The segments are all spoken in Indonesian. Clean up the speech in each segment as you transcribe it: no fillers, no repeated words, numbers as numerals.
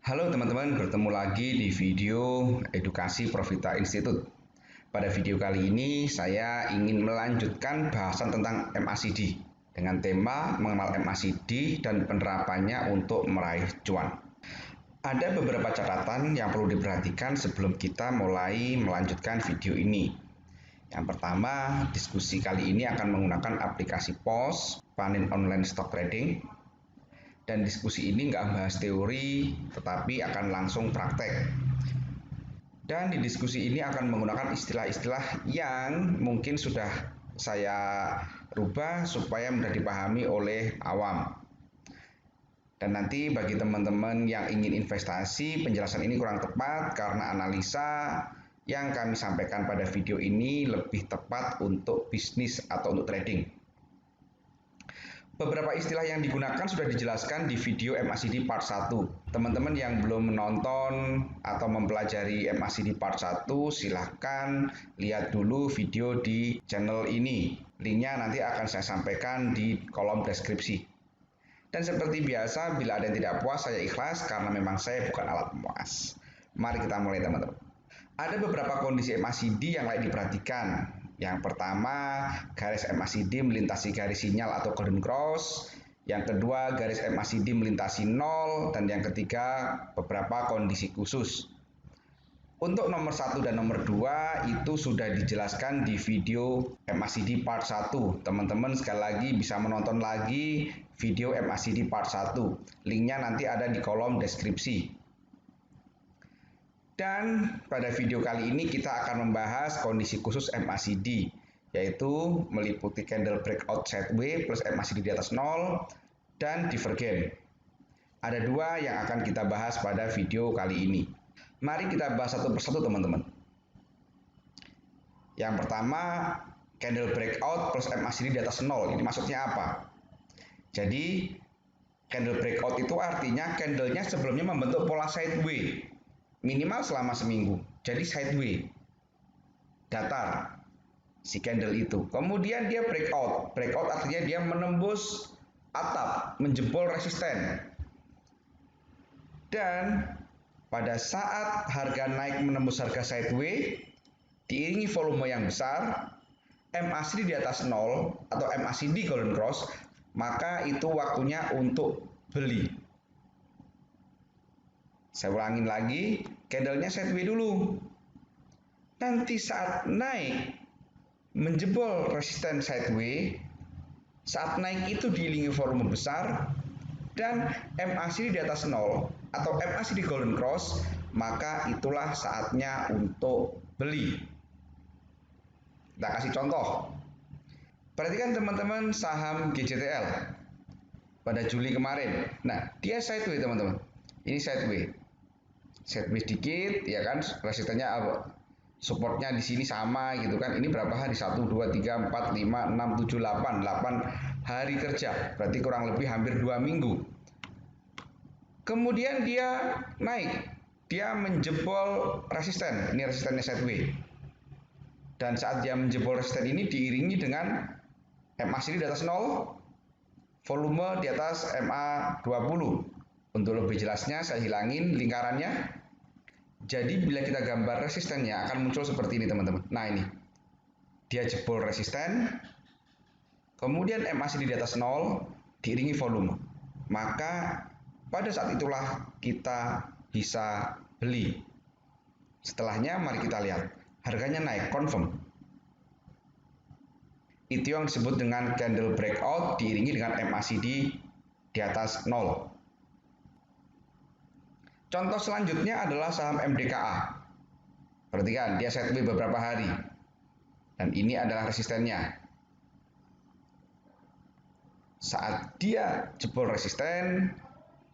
Halo teman-teman, bertemu lagi di video Edukasi Profita Institute. Pada video kali ini saya ingin melanjutkan bahasan tentang MACD dengan tema mengenal MACD dan penerapannya untuk meraih cuan. Ada beberapa catatan yang perlu diperhatikan sebelum kita mulai melanjutkan video ini. Yang pertama, diskusi kali ini akan menggunakan aplikasi POS, Panin Online Stock Trading. Dan diskusi ini nggak bahas teori, tetapi akan langsung praktek. Dan di diskusi ini akan menggunakan istilah-istilah yang mungkin sudah saya rubah supaya mudah dipahami oleh awam. Dan nanti bagi teman-teman yang ingin investasi, penjelasan ini kurang tepat karena analisa yang kami sampaikan pada video ini lebih tepat untuk bisnis atau untuk trading. Beberapa istilah yang digunakan sudah dijelaskan di video MACD part 1. Teman-teman yang belum menonton atau mempelajari MACD part 1, silahkan lihat dulu video di channel ini. Linknya nanti akan saya sampaikan di kolom deskripsi. Dan seperti biasa, bila ada yang tidak puas, saya ikhlas karena memang saya bukan alat pemuas. Mari kita mulai teman-teman. Ada beberapa kondisi MACD yang layak diperhatikan. Yang pertama, garis MACD melintasi garis sinyal atau golden cross. Yang kedua, garis MACD melintasi 0. Dan yang ketiga, beberapa kondisi khusus. Untuk nomor 1 dan nomor 2 itu sudah dijelaskan di video MACD part 1. Teman-teman sekali lagi bisa menonton lagi video MACD part 1. Linknya nanti ada di kolom deskripsi. Dan pada video kali ini kita akan membahas kondisi khusus MACD, yaitu meliputi candle breakout sideways plus MACD di atas 0 dan divergen. Ada dua yang akan kita bahas pada video kali ini. Mari kita bahas satu persatu teman-teman. Yang pertama, candle breakout plus MACD di atas 0. Ini maksudnya apa? Jadi, candle breakout itu artinya candlenya sebelumnya membentuk pola sideways. Minimal selama seminggu. Jadi sideways. Datar. Si candle itu. Kemudian dia breakout. Breakout artinya dia menembus atap. Menjebol resisten. Dan pada saat harga naik menembus harga sideways. Diiringi volume yang besar. MACD di atas 0. Atau MACD golden cross. Maka itu waktunya untuk beli. Saya ulangin lagi, candlenya sideways dulu. Nanti saat naik, menjebol resisten sideways, saat naik itu diiringi volume besar, dan MACD di atas 0 atau MACD golden cross, maka itulah saatnya untuk beli. Kita kasih contoh. Perhatikan teman-teman saham GJTL pada Juli kemarin. Nah, dia sideways teman-teman. Ini sideways dikit ya kan, resistennya supportnya di sini sama gitu kan. Ini berapa hari? 1 2 3 4 5 6 7 8 hari kerja. Berarti kurang lebih hampir 2 minggu. Kemudian dia naik. Dia menjebol resisten. Ini resistennya sideways. Dan saat dia menjebol resisten ini diiringi dengan MACD di atas 0, volume di atas MA20. Untuk lebih jelasnya saya hilangin lingkarannya. Jadi bila kita gambar resistennya akan muncul seperti ini teman-teman. Nah ini. Dia jebol resisten. Kemudian MACD di atas 0 diiringi volume. Maka pada saat itulah kita bisa beli. Setelahnya mari kita lihat. Harganya naik, confirm. Itu yang disebut dengan candle breakout diiringi dengan MACD di atas 0. Contoh selanjutnya adalah saham MDKA. Perhatikan, dia sideways beberapa hari. Dan ini adalah resistennya. Saat dia jebol resisten,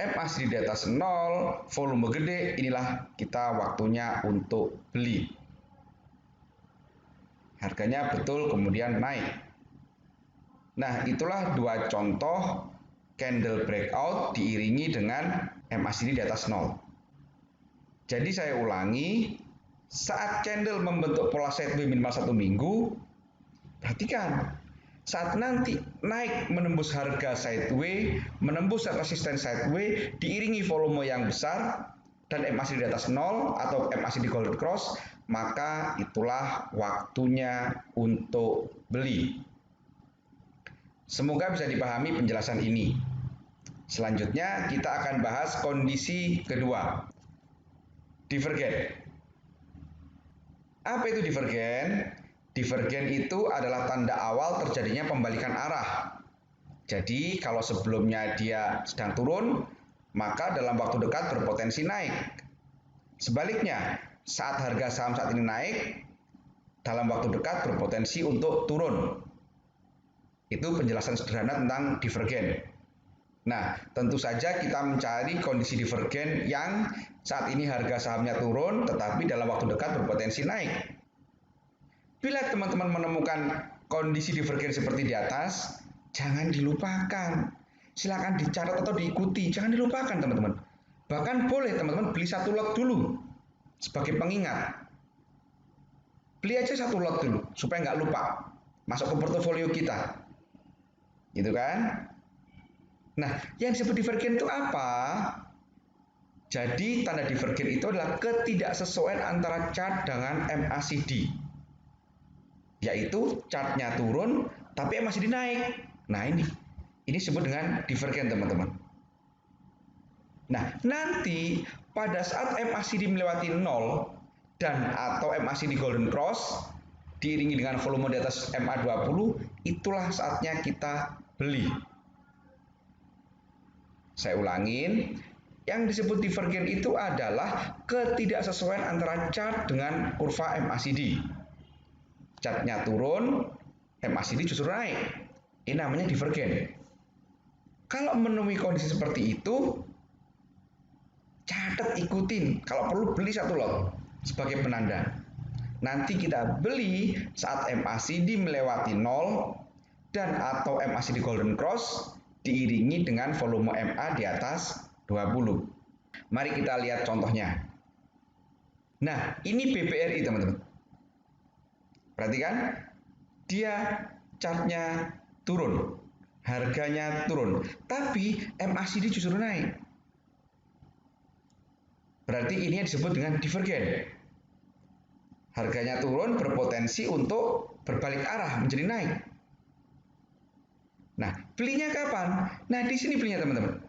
MACD di atas 0, volume gede, inilah kita waktunya untuk beli. Harganya betul kemudian naik. Nah, itulah dua contoh candle breakout diiringi dengan MACD di atas 0. Jadi saya ulangi, saat candle membentuk pola sideways minimal 1 minggu, perhatikan, saat nanti naik menembus harga sideways, menembus resisten sideways, diiringi volume yang besar, dan MACD di atas 0 atau MACD Golden Cross, maka itulah waktunya untuk beli. Semoga bisa dipahami penjelasan ini. Selanjutnya kita akan bahas kondisi kedua, divergen. Apa itu divergen? Divergen itu adalah tanda awal terjadinya pembalikan arah. Jadi kalau sebelumnya dia sedang turun, maka dalam waktu dekat berpotensi naik. Sebaliknya, saat harga saham saat ini naik, dalam waktu dekat berpotensi untuk turun. Itu penjelasan sederhana tentang divergen. Nah, tentu saja kita mencari kondisi divergen yang saat ini harga sahamnya turun, tetapi dalam waktu dekat berpotensi naik. Bila teman-teman menemukan kondisi divergen seperti di atas, jangan dilupakan. Silakan dicatat atau diikuti, jangan dilupakan teman-teman. Bahkan boleh teman-teman beli satu lot dulu sebagai pengingat. Beli aja satu lot dulu supaya nggak lupa, masuk ke portofolio kita. Gitu kan? Nah, yang disebut divergen itu apa? Jadi tanda divergen itu adalah ketidaksesuaian antara chart dengan MACD. Yaitu chartnya turun tapi MACD naik. Nah ini disebut dengan divergen teman-teman. Nah nanti pada saat MACD melewati 0 dan atau MACD Golden Cross diiringi dengan volume di atas MA20, itulah saatnya kita beli. Saya ulangin, yang disebut divergen itu adalah ketidaksesuaian antara chart dengan kurva MACD. Chartnya turun, MACD justru naik. Ini namanya divergen. Kalau menemui kondisi seperti itu, catat, ikutin. Kalau perlu beli satu lot sebagai penanda. Nanti kita beli saat MACD melewati 0 dan atau MACD Golden Cross diiringi dengan volume MA di atas 20. Mari kita lihat contohnya. Nah, ini BBRI teman-teman. Perhatikan, dia chartnya turun, harganya turun, tapi MACD justru naik. Berarti ini yang disebut dengan divergen. Harganya turun berpotensi untuk berbalik arah menjadi naik. Nah, belinya kapan? Nah, di sini belinya teman-teman.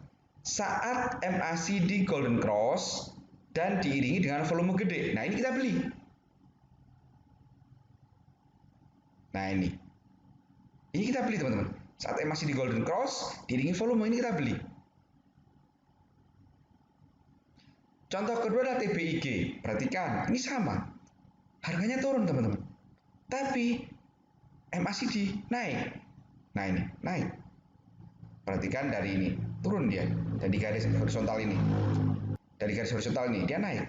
Saat MACD Golden Cross dan diiringi dengan volume gede. Nah, ini kita beli. Nah, ini. Ini kita beli teman-teman. Saat MACD Golden Cross diiringi volume, ini kita beli. Contoh kedua adalah TBIG. Perhatikan, ini sama. Harganya turun teman-teman. Tapi MACD naik. Nah ini, naik. Perhatikan dari ini, turun dia. Dari garis horizontal ini. Dari garis horizontal ini, dia naik.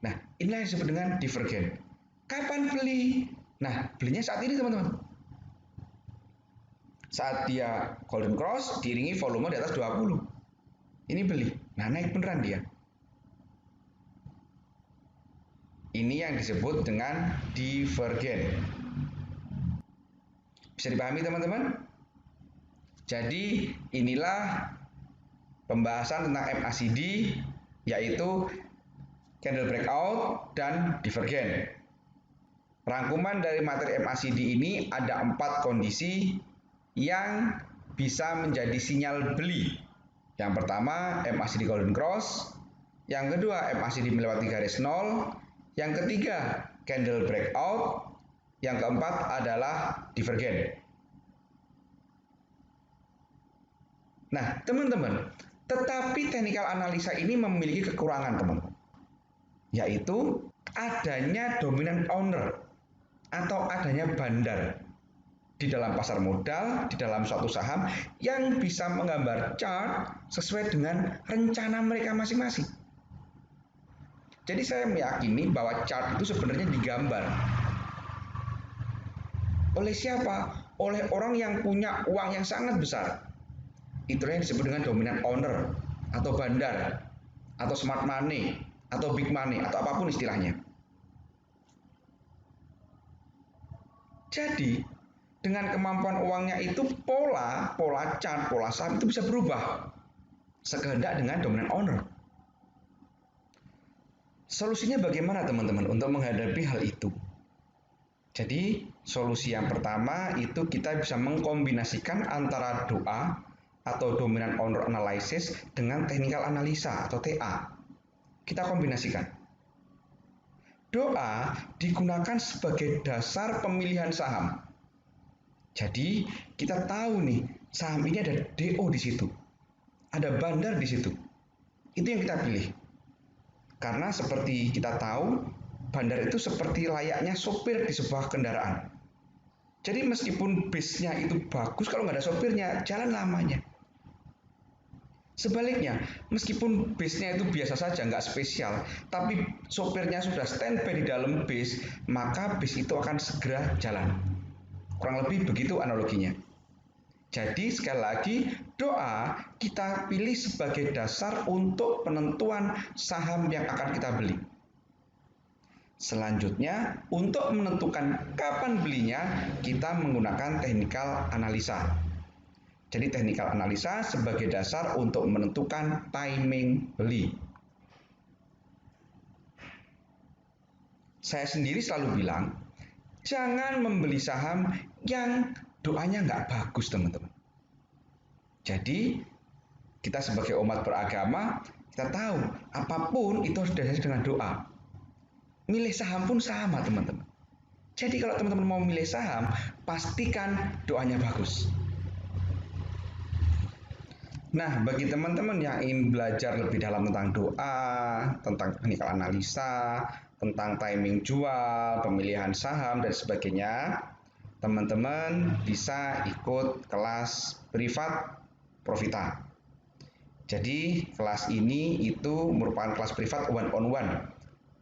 Nah, inilah yang disebut dengan divergen. Kapan beli? Nah, belinya saat ini teman-teman. Saat dia Golden Cross, diiringi volume di atas 20. Ini beli. Nah, naik beneran dia. Ini yang disebut dengan divergen. Bisa dipahami teman-teman? Jadi inilah pembahasan tentang MACD, yaitu candle breakout dan divergen. Rangkuman dari materi MACD ini ada 4 kondisi yang bisa menjadi sinyal beli. Yang pertama MACD Golden Cross, yang kedua MACD melewati garis 0, yang ketiga candle breakout, yang keempat adalah divergen. Nah, teman-teman, tetapi technical analisa ini memiliki kekurangan, teman-teman. Yaitu adanya dominant owner atau adanya bandar di dalam pasar modal, di dalam suatu saham yang bisa menggambar chart sesuai dengan rencana mereka masing-masing. Jadi saya meyakini bahwa chart itu sebenarnya digambar oleh siapa? Oleh orang yang punya uang yang sangat besar. Itulah yang disebut dengan dominant owner atau bandar atau smart money atau big money atau apapun istilahnya. Jadi dengan kemampuan uangnya itu pola chart, pola saham itu bisa berubah sekehendak dengan dominant owner. Solusinya bagaimana teman-teman untuk menghadapi hal itu? Jadi, solusi yang pertama itu kita bisa mengkombinasikan antara doa atau dominant owner analysis dengan technical analisa atau TA. Kita kombinasikan. Doa digunakan sebagai dasar pemilihan saham. Jadi, kita tahu nih, saham ini ada DO di situ. Ada bandar di situ. Itu yang kita pilih. Karena seperti kita tahu, bandar itu seperti layaknya sopir di sebuah kendaraan. Jadi meskipun base-nya itu bagus, kalau nggak ada sopirnya, jalan lamanya. Sebaliknya, meskipun base-nya itu biasa saja, nggak spesial, tapi sopirnya sudah standby di dalam base, maka base itu akan segera jalan. Kurang lebih begitu analoginya. Jadi sekali lagi, doa kita pilih sebagai dasar untuk penentuan saham yang akan kita beli. Selanjutnya, untuk menentukan kapan belinya, kita menggunakan technical analisa. Jadi technical analisa sebagai dasar untuk menentukan timing beli. Saya sendiri selalu bilang, jangan membeli saham yang doanya nggak bagus, teman-teman. Jadi, kita sebagai umat beragama, kita tahu apapun itu harus didasari dengan doa. Milih saham pun sama, teman-teman. Jadi kalau teman-teman mau milih saham, pastikan doanya bagus. Nah, bagi teman-teman yang ingin belajar lebih dalam tentang doa, tentang technical analisa, tentang timing jual, pemilihan saham, dan sebagainya, teman-teman bisa ikut kelas privat Profita. Jadi, kelas ini itu merupakan kelas privat one on one.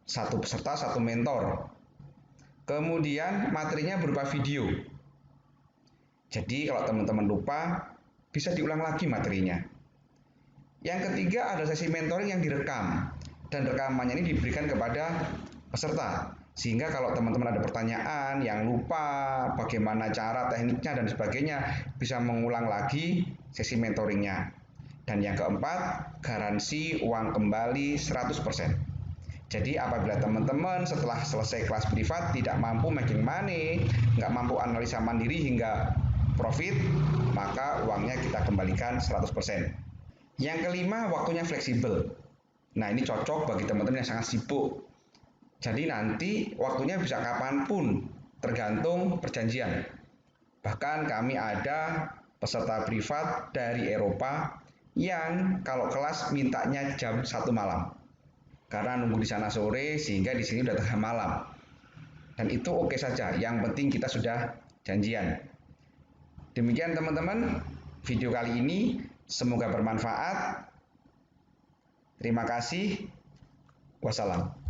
Satu peserta, satu mentor. Kemudian materinya berupa video. Jadi, kalau teman-teman lupa, bisa diulang lagi materinya. Yang ketiga ada sesi mentoring yang direkam dan rekamannya ini diberikan kepada peserta sehingga kalau teman-teman ada pertanyaan yang lupa bagaimana cara tekniknya dan sebagainya bisa mengulang lagi sesi mentoringnya. Dan yang keempat garansi uang kembali 100%. Jadi apabila teman-teman setelah selesai kelas privat tidak mampu making money, nggak mampu analisa mandiri hingga profit, maka uangnya kita kembalikan 100%. Yang kelima, waktunya fleksibel. Nah, ini cocok bagi teman-teman yang sangat sibuk. Jadi nanti waktunya bisa kapanpun, tergantung perjanjian. Bahkan kami ada peserta privat dari Eropa yang kalau kelas mintanya jam 1 malam. Karena nunggu di sana sore sehingga di sini udah tengah malam. Dan itu oke saja, yang penting kita sudah janjian. Demikian teman-teman, video kali ini semoga bermanfaat. Terima kasih. Wassalam.